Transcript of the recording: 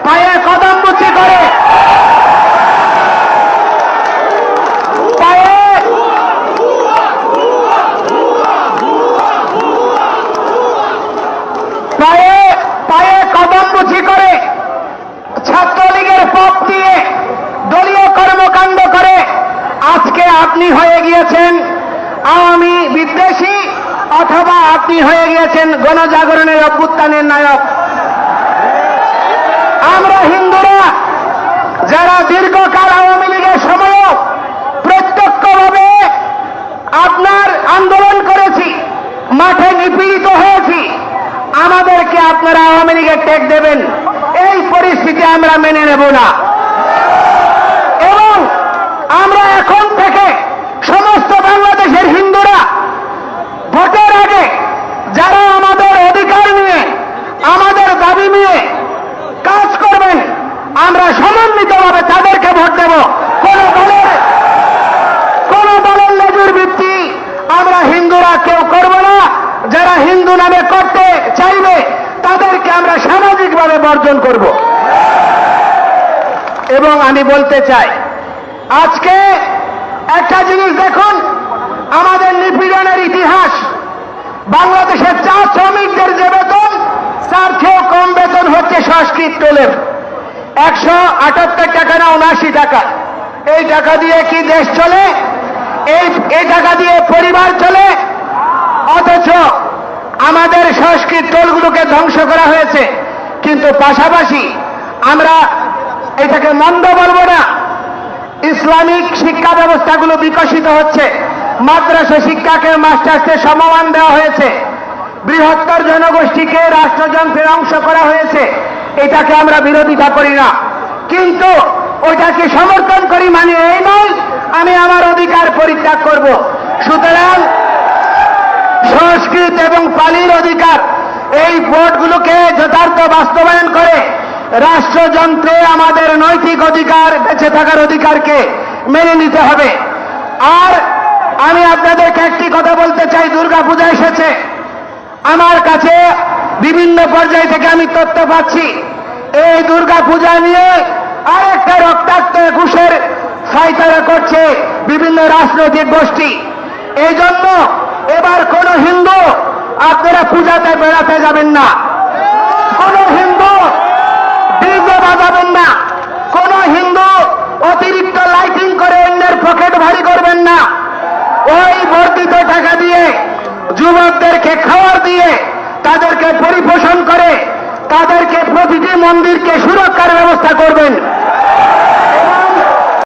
পায়ে কদম মুচি করে পায়ে পায়ে পায়ে কদম মুচি করে ছাত্রলীগের পথ দিয়ে দলীয় কর্মকাণ্ড করে আজকে আপনি হয়ে গিয়েছেন আওয়ামী বিদ্বেষী, অথবা আপনি হয়ে গিয়েছেন গণজাগরণের অভ্যুত্থানের নায়ক। আমরা হিন্দুরা যারা দীর্ঘকাল আওয়ামী লীগের সময়ও প্রত্যক্ষভাবে আপনার আন্দোলন করেছি, মাঠে নিপীড়িত হয়েছি, আমাদেরকে আপনারা আওয়ামী লীগের টেক দেবেন এই পরিস্থিতি আমরা মেনে নেব না। এবং আমরা এখন থেকে সমস্ত বাংলাদেশের হিন্দুরা ভোটের আগে যারা আমাদের অধিকার নিয়ে আমাদের দাবি নিয়ে কাজ করবেন, আমরা সমন্বিতভাবে তাদেরকে ভোট দেব। কোন দলের লেজুর ভিত্তি আমরা হিন্দুরা কেউ করব না। যারা হিন্দু নামে করতে চাইবে তাদেরকে আমরা সামাজিকভাবে বর্জন করব। এবং আমি বলতে চাই, আজকে একটা জিনিস দেখুন, আমাদের নিপীড়নের ইতিহাস, বাংলাদেশের চা শ্রমিকদের যে বেতন তার চেয়েও কম বেতন হচ্ছে সংস্কৃত টোলের 178 টাকা না 79 টাকা। এই টাকা দিয়ে কি দেশ চলে? এই টাকা দিয়ে পরিবার চলে? অথচ আমাদের সংস্কৃত টোলগুলোকে ধ্বংস করা হয়েছে। কিন্তু পাশাপাশি আমরা এটাকে মন্দ বলবো না, ইসলামিক শিক্ষা ব্যবস্থাগুলো বিকশিত হচ্ছে, মাদ্রাসা শিক্ষাকে মাস্টার্সের সমমান দেওয়া হয়েছে, বৃহত্তর জনগোষ্ঠীকে রাষ্ট্রযন্ত্রের অংশ করা হয়েছে। এটাকে আমরা বিরোধিতা করি না, কিন্তু ওইটাকে সমর্থন করি মানে এই নয় আমি আমার অধিকার পরিত্যাগ করব। সুতরাং সংস্কৃত এবং পালির অধিকার, এই ভোটগুলোকে যথার্থ বাস্তবায়ন করে রাষ্ট্রযন্ত্রে আমাদের নৈতিক অধিকার, বেঁচে থাকার অধিকারকে মেনে নিতে হবে। আর আমি আপনাদেরকে একটি কথা বলতে চাই, দুর্গাপূজা এসেছে, আমার কাছে বিভিন্ন পর্যায় থেকে আমি তথ্য পাচ্ছি এই দুর্গাপূজা নিয়ে আরেকটা রক্তাক্ত একুশের ফাইতারা করছে বিভিন্ন রাজনৈতিক গোষ্ঠী। এই জন্য এবার কোন হিন্দু আপনারা পূজাতে বেড়াতে যাবেন না, কোন হিন্দু ডিজে বাজাবেন না, কোন হিন্দু অতিরিক্ত লাইটিং করে অন্যের পকেট ভারী করবেন না। ওই বর্ধিত টাকা দিয়ে যুবকদেরকে খাবার দিয়ে তাদেরকে পরিপোষণ করে তাদেরকে প্রতিটি মন্দিরকে